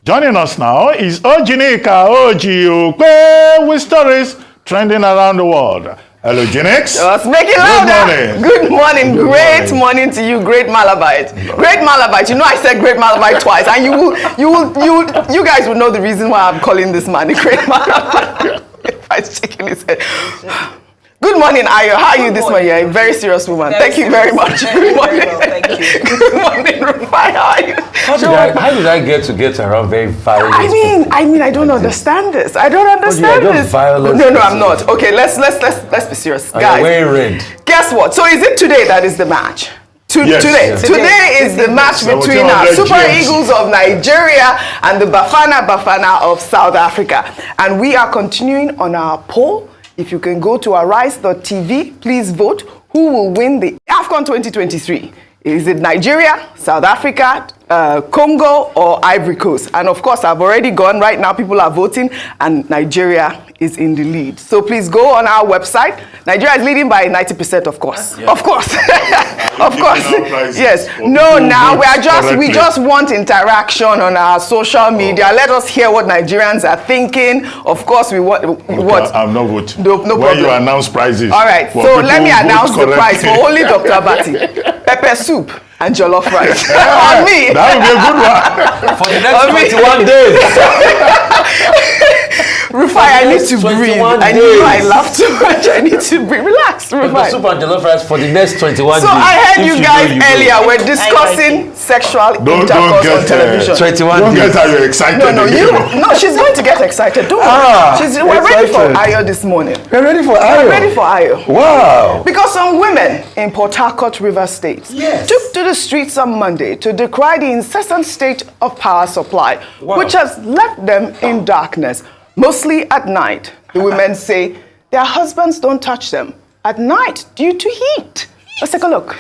Joining us now is Ojinika Ojiokwe with stories trending around the world. Hello, Jinx. Let's make it louder. Good morning. Great morning to you, Great Malabite. Great Malabite. You know I said Great Malabite twice, and you guys will know the reason why I'm calling this man the Great Malabite. He's shaking his head. Good morning, Ayo. How are you this morning? You're a very serious woman. Thank you very much. Good morning. Thank you. Good morning, Rufai. How are you? How did I get around very violent? I mean, I don't understand this. I don't understand this. No, I'm not. Okay, let's be serious, guys. Wearing red. Guess what? So is it today that is the match? Today is the match between our Super Eagles of Nigeria and the Bafana of South Africa. And we are continuing on our poll. If you can go to arise.tv, please vote. Who will win the AFCON 2023? Is it Nigeria, South Africa, Congo, or Ivory Coast? And of course, I've already gone. Right now, people are voting, and Nigeria is in the lead. So please go on our website. Nigeria is leading by 90%, of course. Yeah. Of course. Of course. Yes. No, now we just want interaction on our social media. Let us hear what Nigerians are thinking. Of course, we want what. I'm not voting. No problem. When you announce prizes. All right. So let me announce the prize for only Dr. Abati. Pepper soup and jollof rice. On me. That would be a good one. For the next 21 days. Rufai, I need to breathe. I know I laugh too much. I need to breathe. Relax, Rufai. Soup and jollof rice for the next 21 days. So I heard you guys earlier were discussing sexual intercourse on television. 21 don't days. Get her excited. No, she's going to get excited. Don't worry. We're ready for Ayo this morning. We're ready for Ayo. We're ready for Ayo. Wow. Because some women in Port Harcourt, River State, took to the streets on Monday to decry the incessant state of power supply, which has left them in darkness. Mostly at night, the women say their husbands don't touch them at night due to heat. Let's take a look.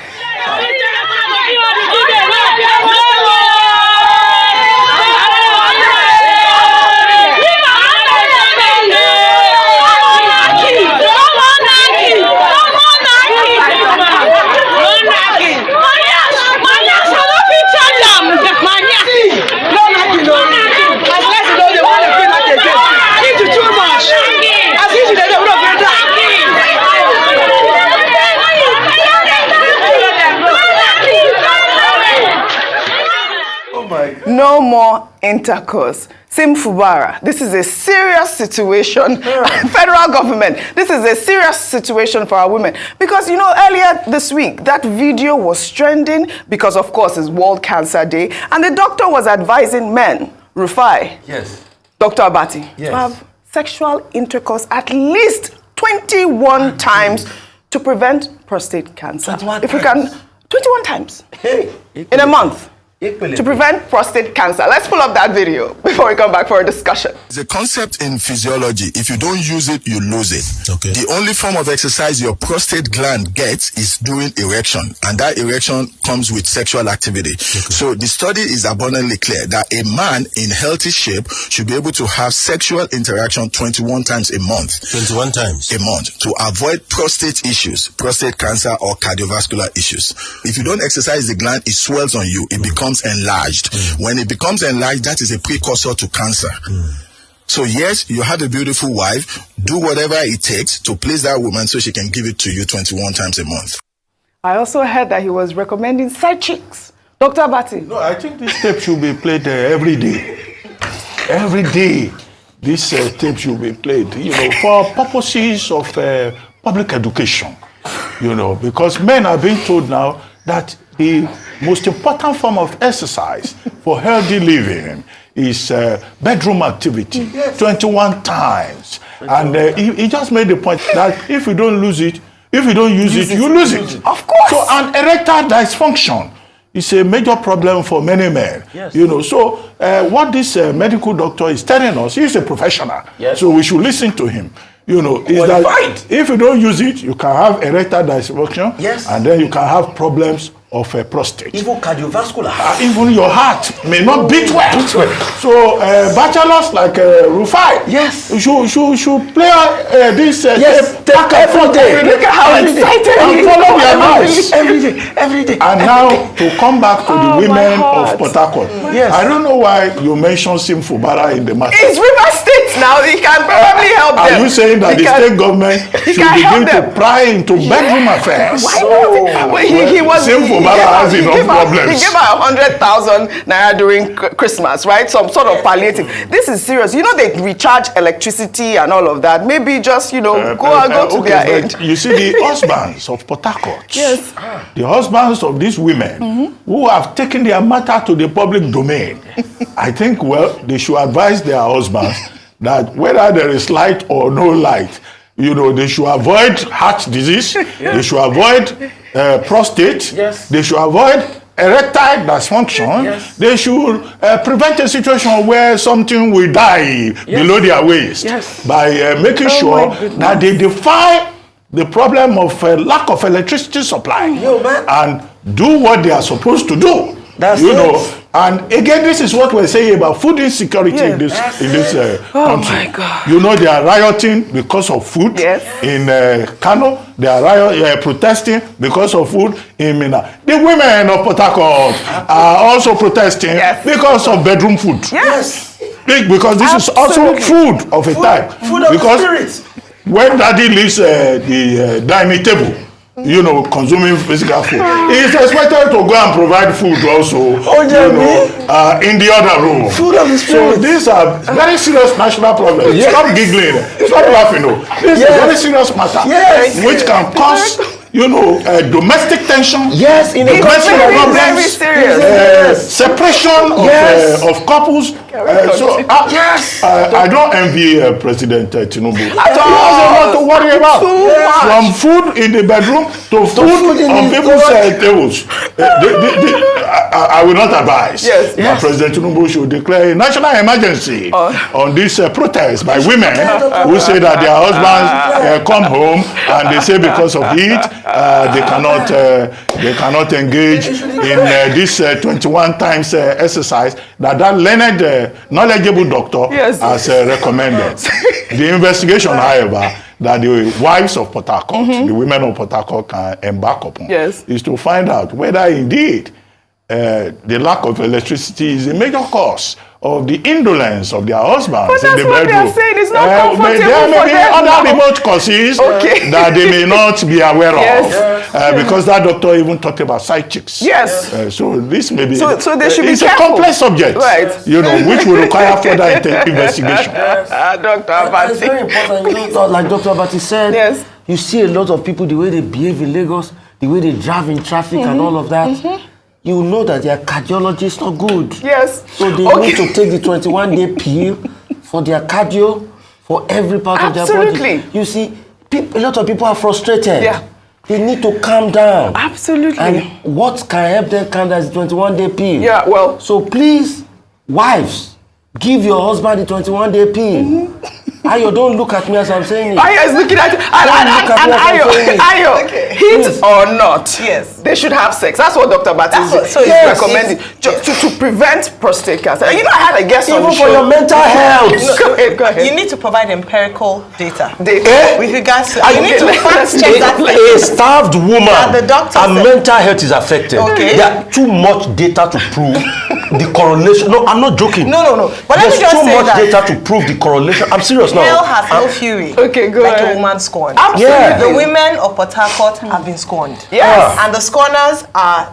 No more intercourse. Sim Fubara, this is a serious situation. Federal government, this is a serious situation for our women. Because, you know, earlier this week, that video was trending because, of course, it's World Cancer Day. And the doctor was advising men, Rufai, yes, Dr. Abati, yes, to have sexual intercourse at least 21 times to prevent prostate cancer. 21 if we can, 21 times in a month. To prevent prostate cancer. Let's pull up that video before we come back for a discussion. It's a concept in physiology. If you don't use it, you lose it. Okay. The only form of exercise your prostate gland gets is during erection, and that erection comes with sexual activity. Okay. So the study is abundantly clear that a man in healthy shape should be able to have sexual interaction 21 times a month. 21 times a month to avoid prostate issues, prostate cancer or cardiovascular issues. If you don't exercise the gland, it swells on you. It becomes enlarged. When it becomes enlarged, that is a precursor to cancer. So yes, you have a beautiful wife. Do whatever it takes to please that woman so she can give it to you 21 times a month. I also heard that he was recommending side chicks. Dr. Abati. No, I think this tape should be played every day. Every day, this tape should be played, you know, for purposes of public education, you know, because men are being told now that the most important form of exercise for healthy living is bedroom activity, 21 times. And he just made the point that if you don't use it, you lose it. Of course. So an erectile dysfunction is a major problem for many men. Yes. You know, so what this medical doctor is telling us, he's a professional. Yes. So we should listen to him. You know, is that if you don't use it, you can have erectile dysfunction, yes, and then you can have problems of a prostate. Even cardiovascular. Even your heart may not beat well. So bachelors like Rufai, Yes. should play this tape every day. Look at how excited and he is. follow their advice. Every day. And now to come back to the Oh, women my of heart. Port Harcourt. Yes. I don't know why you mentioned Sim Fubara in the matter. It's River State now. He can probably help them. Are you saying that He the can- state government should can help begin to them. pry into bedroom affairs? Why not? Well, he was. Sim Fubara has enough problems. He gave her 100,000 naira during Christmas, right? Some sort of palliative. This is serious. You know they recharge electricity and all of that. Maybe just go to their aid. You see, the husbands of Port Harcourt, Yes. the husbands of these women who have taken their matter to the public domain, I think, they should advise their husbands that whether there is light or no light, they should avoid heart disease, they should avoid prostate, Yes. they should avoid erectile dysfunction, Yes. they should prevent a situation where something will die below their waist Yes. by making sure my goodness. that they defy the problem of lack of electricity supply man. and do what they are supposed to do. That's you it. know, and again, this is what we're saying about food insecurity Yeah. in this Oh country. my God. You know, they are rioting because of food. Yes. In Kano, they are protesting because of food in Mina. The women of Port Harcourt are also protesting Yes. because of bedroom food. Yes. Because this is also food of a type. Food of because the spirit. when daddy leaves the dining table, consuming physical food, he is expected to go and provide food also, in the other room. Food of the So spirit. these are very serious national problems. Yes. Stop giggling. Stop laughing. This is a very serious matter, Yes. which can cause, domestic tension. Yes, in a It's domestic very, problems, very serious. separation Yes. of couples. I don't envy President Tinubu. He has a lot to worry about. From food in the bedroom to food in on the people's toilet. tables. I will not advise Yes. that President Tinubu should declare a national emergency on this protest by women who say that their husbands come home and they say because of heat they cannot engage in this 21 times exercise that learned knowledgeable doctor Yes. has recommended. The investigation, however, that the wives of Port Harcourt, the women of Port Harcourt can embark upon, Yes. is to find out whether indeed the lack of electricity is a major cause of the indolence of their husbands But in that's the what bedroom. they are saying. It's not comfortable There may for be them other now. remote causes Okay. that they may not be aware Yes. of, because that doctor even talked about side chicks. Yes. So this may be. So they should be it's careful. a complex subject, Right. which will require further investigation. Dr. It's very Abati. important, like Dr. Abati said. Yes. You see a lot of people, the way they behave in Lagos, the way they drive in traffic and all of that. You know that their cardiology is not good. Yes. So they need to take the 21-day pill for their cardio, for every part of their Absolutely. body. You see, a lot of people are frustrated. Yeah. They need to calm down. Absolutely. And what can help them calm down is the 21-day pill. Yeah, well. So please, wives, give your husband the 21-day pill. Ayo, don't look at me as I'm saying it. Ayo is looking at you. And Ayo, heat or not, yes, they should have sex. That's what Dr. Abati is recommending to prevent prostate cancer. You know, I had a guest on the Even show. for your mental health. Go ahead. You need to provide empirical data. Data. With regards to, Okay, you need to fact check that A starved woman And the doctor and said- mental health is affected. Okay. There are too much data to prove the correlation. No, I'm not joking. No. But let There's me just too say much that data to prove the correlation. I'm serious now. hell has no fury. Okay, go like ahead. a woman scorned. Absolutely. Yeah. The women of Port Harcourt have been scorned. Yes. And the scorners are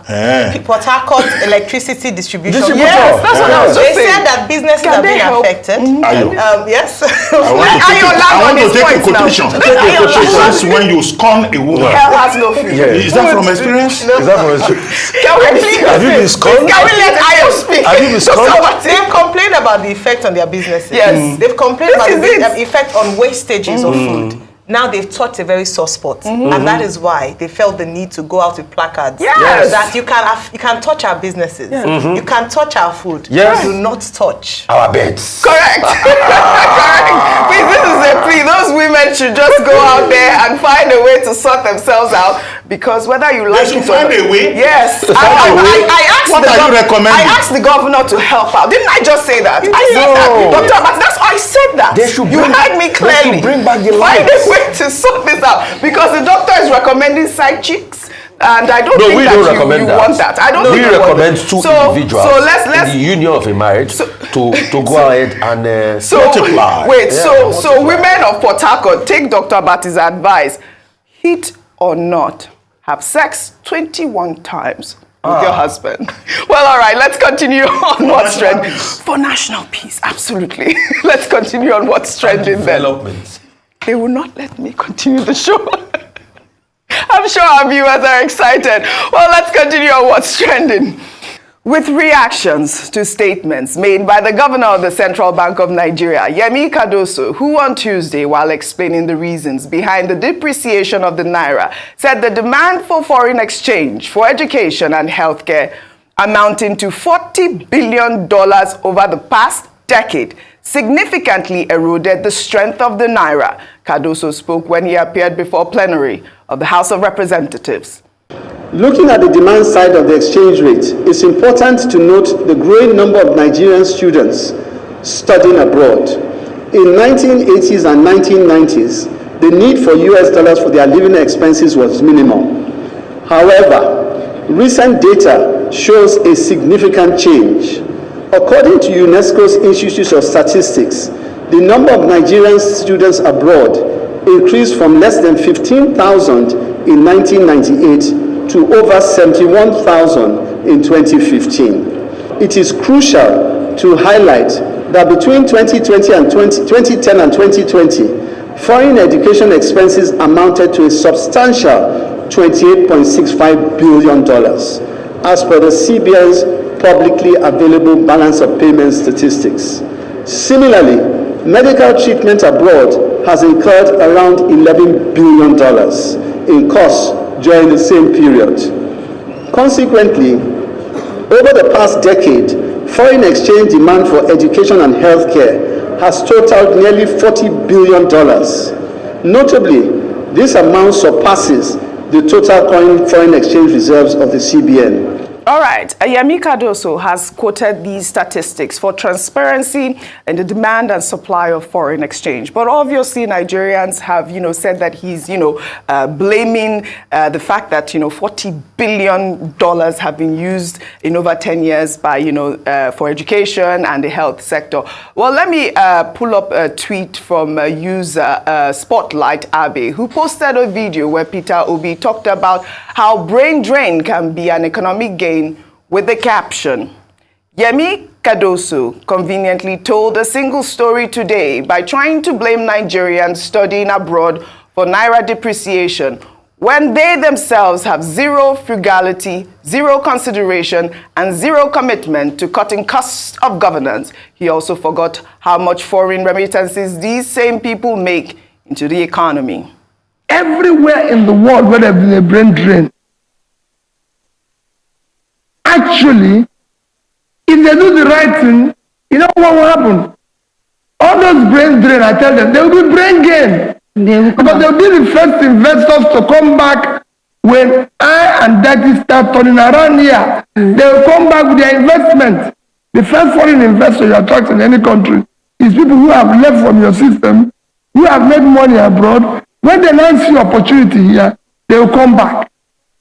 Port Harcourt electricity distribution. Distributor. Yes, that's what I was They just saying. said that businesses Can have they been help? affected. Ayo. Yes. I want to take a quotation. It says when you scorn a woman. Hell has no future. Is that from experience? Is that for us? Can we please? Have you been scorned? Can we let Ayo speak? Have you been scorned? They've complained about the effect on their businesses. Yes. They've complained This about is the it. effect on wastages of food. Now they've touched a very sore spot, and that is why they felt the need to go out with placards. Yes. That you can touch our businesses, you can touch our food. Yes. Do not touch. Our beds. Correct. Correct. Please, this is a plea. Those women should just go out there and find a way to sort themselves out because whether you like should it or find a way. Yes. Find a way. I asked What the are you recommending? I asked the governor to help out. Didn't I just say that? I said No. that, Dr. But that's why I said that. They should you bring- heard me they clearly. should bring back the Find lights. a way to sort this out because the doctor is recommending side chicks. And I don't No, think we that don't you recommend that. want that. I don't We think you want recommend that. two So individuals let's in the union of a marriage to go ahead and multiply. Wait, Yeah, so multiply. women of Port Harcourt, take Dr. Bati's advice. Hit or not, have sex 21 times with your husband. Well, all right, let's continue on what's trending. For national peace, absolutely. Let's continue on what's trending then. development. They will not let me continue the show. I'm sure our viewers are excited. Well, let's continue on what's trending. With reactions to statements made by the governor of the Central Bank of Nigeria, Yemi Cardoso, who on Tuesday, while explaining the reasons behind the depreciation of the naira, said the demand for foreign exchange for education and healthcare amounting to $40 billion over the past decade significantly eroded the strength of the naira. Cardoso spoke when he appeared before plenary of the House of Representatives. Looking at the demand side of the exchange rate, it's important to note the growing number of Nigerian students studying abroad. In 1980s and 1990s, the need for US dollars for their living expenses was minimal. However, recent data shows a significant change. According to UNESCO's Institute of Statistics, the number of Nigerian students abroad increased from less than 15,000 in 1998 to over 71,000 in 2015. It is crucial to highlight that between 2010 and 2020, foreign education expenses amounted to a substantial $28.65 billion, as per the CBN's publicly available balance of payments statistics. Similarly, medical treatment abroad has incurred around $11 billion in costs during the same period. Consequently, over the past decade, foreign exchange demand for education and healthcare has totaled nearly $40 billion. Notably, this amount surpasses the total foreign exchange reserves of the CBN. All right, Yemi Cardoso has quoted these statistics for transparency in the demand and supply of foreign exchange. But obviously, Nigerians have, said that he's, blaming the fact that, $40 billion have been used in over 10 years by, for education and the health sector. Well, let me pull up a tweet from user Spotlight Abe, who posted a video where Peter Obi talked about how brain drain can be an economic gain with the caption, Yemi Cardoso conveniently told a single story today by trying to blame Nigerians studying abroad for naira depreciation when they themselves have zero frugality, zero consideration, and zero commitment to cutting costs of governance. He also forgot how much foreign remittances these same people make into the economy. Everywhere in the world where there's been a brain drain, actually, if they do the right thing, you know what will happen? All those brain drain, I tell them, they will be brain gain. Because they will be the first investors to come back when I and Daddy start turning around here. They will come back with their investment. The first foreign investor you attract in any country is people who have left from your system, who have made money abroad. When they now see opportunity here, they will come back.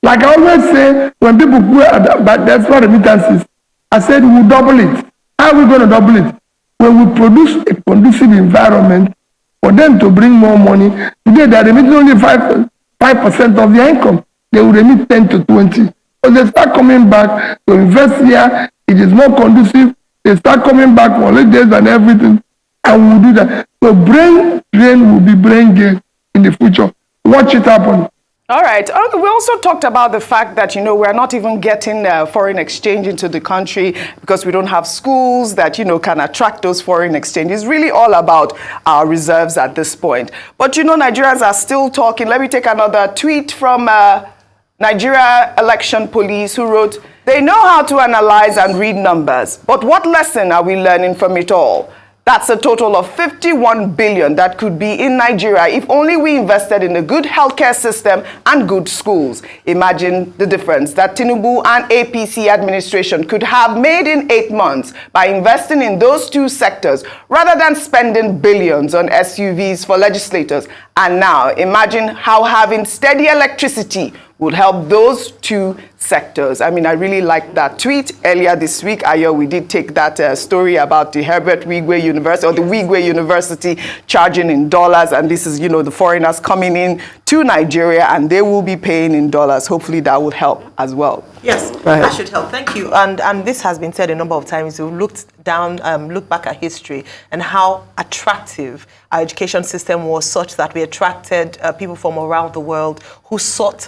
Like I always say, when people go at that's what remittances, I said we'll double it. How are we going to double it? When we produce a conducive environment for them to bring more money. Today they are remitting only 5% of their income. They will remit 10 to 20. So they start coming back to invest here. It is more conducive. They start coming back for holidays and everything. And we will do that. So brain drain will be brain gain in the future. Watch it happen. All right. We also talked about the fact that, we're not even getting foreign exchange into the country because we don't have schools that, can attract those foreign exchange. It's really all about our reserves at this point. But, Nigerians are still talking. Let me take another tweet from Nigeria Election Police, who wrote, "They know how to analyze and read numbers, but what lesson are we learning from it all? That's a total of 51 billion that could be in Nigeria if only we invested in a good healthcare system and good schools. Imagine the difference that Tinubu and APC administration could have made in 8 months by investing in those two sectors rather than spending billions on SUVs for legislators. And now imagine how having steady electricity would help those two sectors. I mean, I really liked that tweet earlier this week. Ayo, we did take that story about the Herbert Wigwe University, or the Wigwe University charging in dollars. And this is, the foreigners coming in to Nigeria and they will be paying in dollars. Hopefully that would help as well. Yes, that should help. Thank you. And this has been said a number of times. We've looked back at history and how attractive our education system was, such that we attracted people from around the world who sought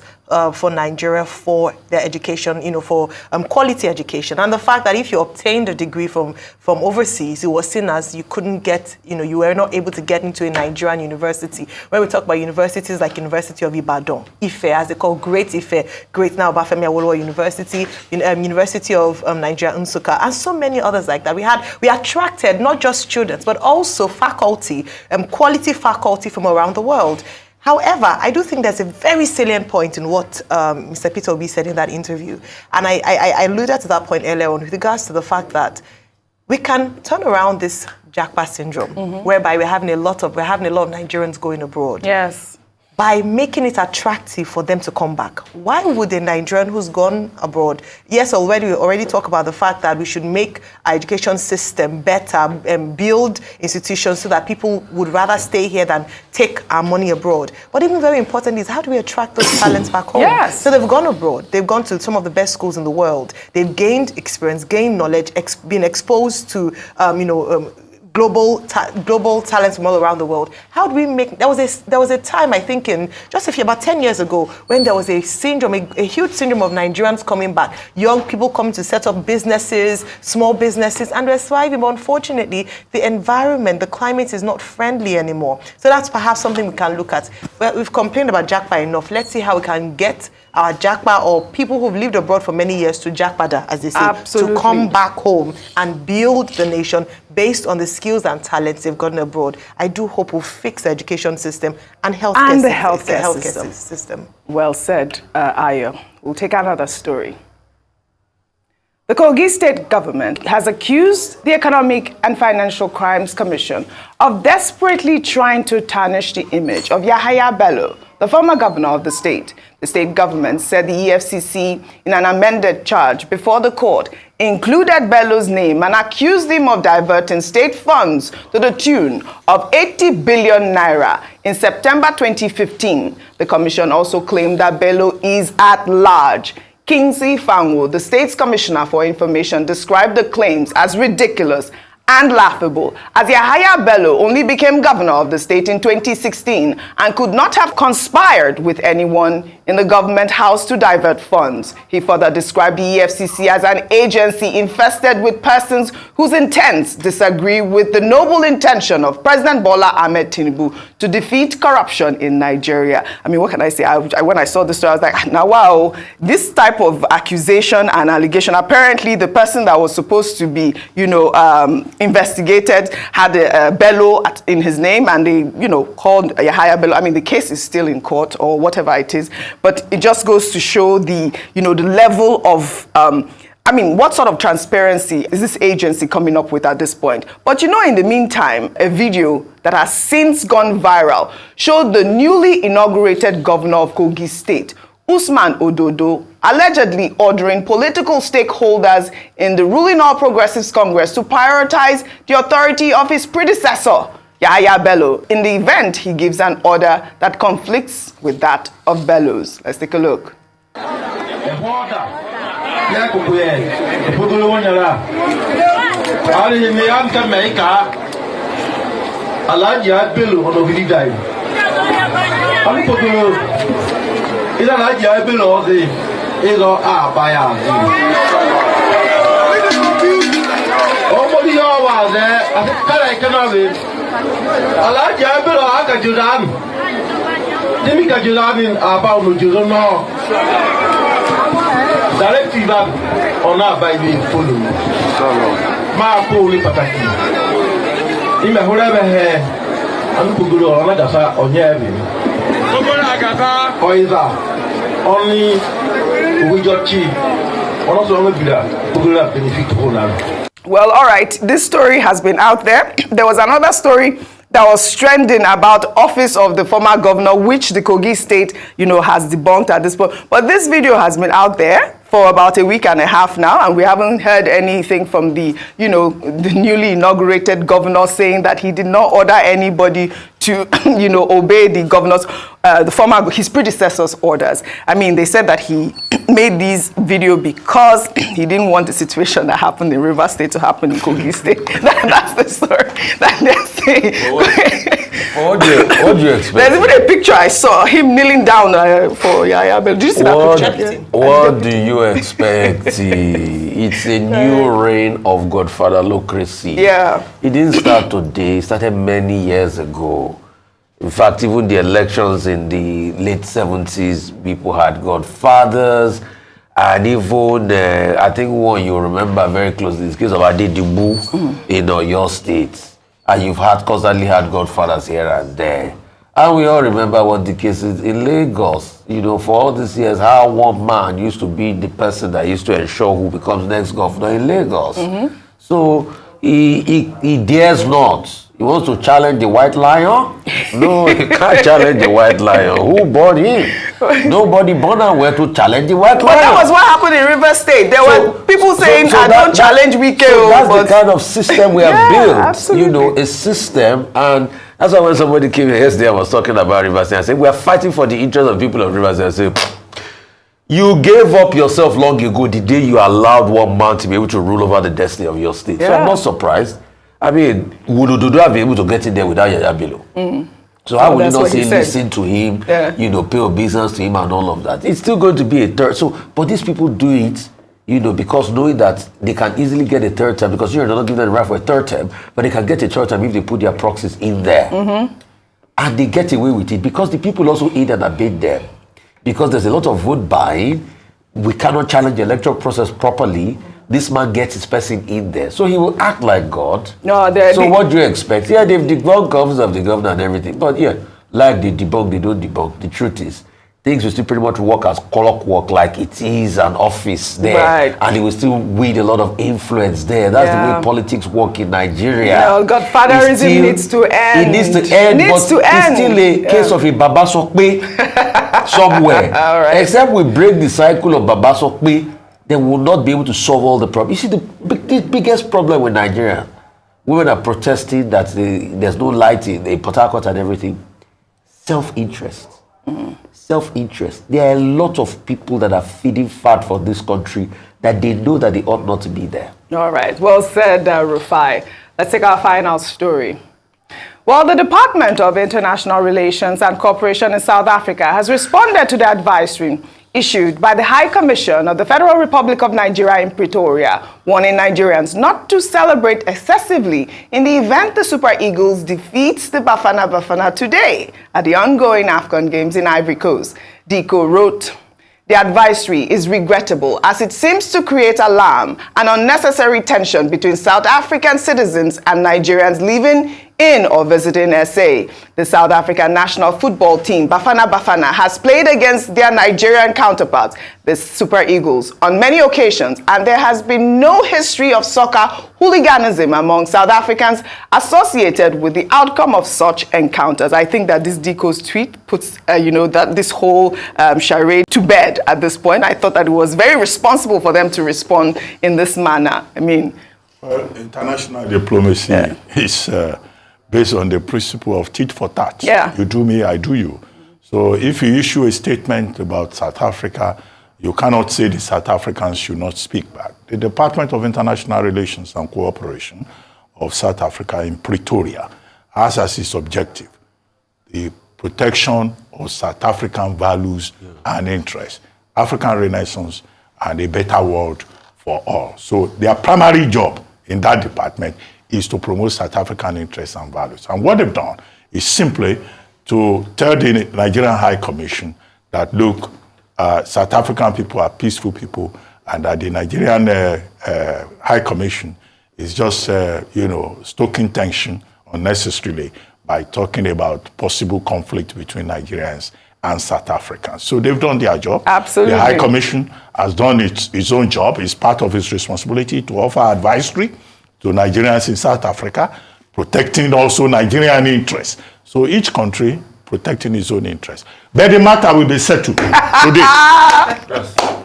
for Nigeria for their education, for quality education. And the fact that if you obtained a degree from overseas, it was seen as you couldn't get, you were not able to get into a Nigerian university. When we talk about universities like University of Ibadan, Ife, as they call Great Ife, Great now Obafemi Awolowo University, University of Nigeria, Nsukka, and so many others like that. We attracted not just students, but also faculty, quality faculty from around the world. However, I do think there's a very salient point in what Mr. Peter Obi said in that interview. And I alluded to that point earlier on with regards to the fact that we can turn around this Japa syndrome, whereby we're having a lot of Nigerians going abroad. Yes. By making it attractive for them to come back. Why would a Nigerian who's gone abroad, yes, we already talk about the fact that we should make our education system better and build institutions so that people would rather stay here than take our money abroad. But even very important is, how do we attract those talents back home? Yes. So they've gone abroad. They've gone to some of the best schools in the world. They've gained experience, gained knowledge, been exposed to, global talents from all around the world. How do we make? There was a time, I think, about 10 years ago, when there was a syndrome, a huge syndrome of Nigerians coming back, young people coming to set up businesses, small businesses, and we're thriving. But unfortunately, the environment, the climate is not friendly anymore. So that's perhaps something we can look at. Well, we've complained about Japa enough. Let's see how we can get our Japa, or people who've lived abroad for many years, to Jakpada, as they say, Absolutely. to come back home and build the nation based on the skills and talents they've gotten abroad. I do hope we'll fix the education system and healthcare system. Well said, Ayo. We'll take another story. The Kogi State government has accused the Economic and Financial Crimes Commission of desperately trying to tarnish the image of Yahaya Bello, the former governor of the state. The state government said the EFCC, in an amended charge before the court, included Bello's name and accused him of diverting state funds to the tune of 80 billion naira in September 2015. The commission also claimed that Bello is at large. Kingsley Fanwo, the state's commissioner for information, described the claims as ridiculous and laughable, as Yahaya Bello only became governor of the state in 2016 and could not have conspired with anyone in the government house to divert funds. He further described the EFCC as an agency infested with persons whose intents disagree with the noble intention of President Bola Ahmed Tinubu to defeat corruption in Nigeria. I mean, what can I say? When I saw this story, I was like, now, wow, this type of accusation and allegation, apparently the person that was supposed to be, investigated had Bello in his name, and they, called Yahaya Bello. I mean, the case is still in court or whatever it is, but it just goes to show the, the level of, what sort of transparency is this agency coming up with at this point? But in the meantime, a video that has since gone viral showed the newly inaugurated governor of Kogi State, Usman Ododo, allegedly ordering political stakeholders in the ruling All Progressives Congress to prioritize the authority of his predecessor, Yahaya Bello. In the event, he gives an order that conflicts with that of Bello's. Let's take a look. Well, all right, this story has been out there. There was another story that was trending about office of the former governor, which the Kogi state, has debunked at this point. But this video has been out there for about a week and a half now, and we haven't heard anything from the, the newly inaugurated governor saying that he did not order anybody to, obey the governor's, his predecessor's orders. I mean, they said that he made this video because he didn't want the situation that happened in Rivers State to happen in Kogi State. That's the story that they're saying. What do you expect? There's even a picture I saw him kneeling down for Yaya Bello. Did you see that picture? What do you expect? It's a new reign of godfatherocracy. Yeah. It didn't start today. It started many years ago. In fact, even the elections in the late 70s, people had godfathers. And even, I think one you remember very closely, is the case of Adedibu in your state. And you've constantly had godfathers here and there. And we all remember what the case is in Lagos. For all these years, how one man used to be the person that used to ensure who becomes next governor in Lagos. So he dares not. He wants to challenge the white lion? No, he can't challenge the white lion. Who born him? Nobody born and where to challenge the white lion. But that was what happened in Rivers State. There were people saying, I don't challenge Wike. So that's the kind of system we have built. Absolutely. A system. And that's why when somebody came here yesterday, I was talking about Rivers State. I said, we are fighting for the interest of people of Rivers State. I said, you gave up yourself long ago the day you allowed one man to be able to rule over the destiny of your state. So I'm not surprised. I mean, would Ododo have been able to get in there without Yaya Bello? So how would you not say listen to him, pay obeisance to him and all of that? It's still going to be a third. So, but these people do it, because knowing that they can easily get a third term, because you're not giving them the right for a third term, but they can get a third term if they put their proxies in there. And they get away with it because the people also aid and abet them. Because there's a lot of vote buying, we cannot challenge the electoral process properly. This man gets his person in there. So he will act like God. So what do you expect? Yeah, they've debunked office of the governor and everything. But like they debunk, they don't debunk. The truth is, things will still pretty much work as clockwork, like it is an office there. Right. And it will still wield a lot of influence there. That's the way politics work in Nigeria. Godfatherism needs to end. It needs to end, it's still a case of a Baba Sokpe somewhere. All right. Except we break the cycle of Baba Sokpe, they will not be able to solve all the problems. You see, the biggest problem with Nigeria, women are protesting that there's no light in the Port Harcourt and everything. Self-interest. Self-interest. There are a lot of people that are feeding fat for this country that they know that they ought not to be there. All right. Well said, Rufai. Let's take our final story. Well, the Department of International Relations and Cooperation in South Africa has responded to the advisory issued by the High Commission of the Federal Republic of Nigeria in Pretoria, warning Nigerians not to celebrate excessively in the event the Super Eagles defeats the Bafana Bafana today at the ongoing AFCON Games in Ivory Coast. Diko wrote, the advisory is regrettable as it seems to create alarm and unnecessary tension between South African citizens and Nigerians living in or visiting SA. The South African national football team, Bafana Bafana, has played against their Nigerian counterparts, the Super Eagles, on many occasions, and there has been no history of soccer hooliganism among South Africans associated with the outcome of such encounters. I think that this Diko's tweet puts, that this whole charade to bed at this point. I thought that it was very responsible for them to respond in this manner. I mean, well, international diplomacy is based on the principle of tit for tat. Yeah. You do me, I do you. So if you issue a statement about South Africa, you cannot say the South Africans should not speak back. The Department of International Relations and Cooperation of South Africa in Pretoria has as its objective the protection of South African values and interests, African Renaissance, and a better world for all. So their primary job in that department is to promote South African interests and values. And what they've done is simply to tell the Nigerian High Commission that, look, South African people are peaceful people, and that the Nigerian High Commission is just, stoking tension unnecessarily by talking about possible conflict between Nigerians and South Africans. So they've done their job. Absolutely. The High Commission has done its own job. It's part of its responsibility to offer advisory to Nigerians in South Africa, protecting also Nigerian interests. So each country protecting its own interests. But the matter will be settled today.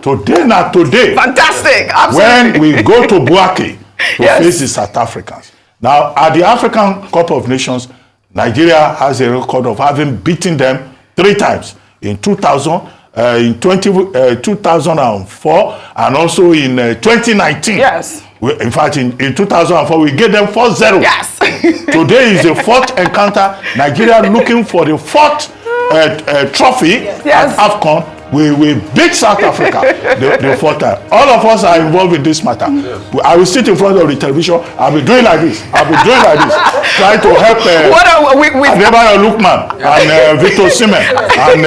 Today. Fantastic. Absolutely. When we go to Bouake to Yes. face the South Africans. Now, at the African Cup of Nations, Nigeria has a record of having beaten them 3 times. In 2000, in 2004, and also in 2019. Yes. In fact, in 2004, we gave them 4-0. Yes. Today is the 4th encounter. Nigeria looking for the 4th trophy Yes. at AFCON. We beat South Africa the 4th time. All of us are involved in this matter. I will sit in front of the television. I'll be doing like this. Trying to help Adebayo Lookman and Victor Osimhen and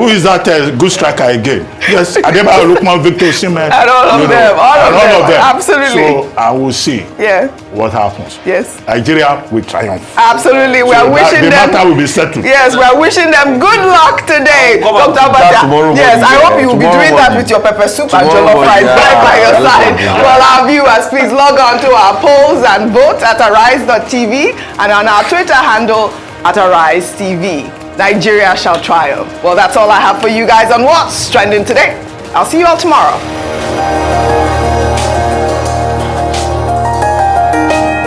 who is that good striker again? Yes, Adebayo Lookman, Victor Osimhen. And all of them. All of them. Absolutely. So I will see what happens. Yes. Nigeria will triumph. Absolutely. We are wishing the them. The matter will be settled. Yes, we are wishing them good luck today. Dr. Yes, I hope you will be doing that with your pepper soup and jollof rice right by your side. Well, our viewers, please log on to our polls and vote at arise.tv and on our Twitter handle at Arise TV. Nigeria shall triumph. Well, that's all I have for you guys on What's Trending Today. I'll see you all tomorrow.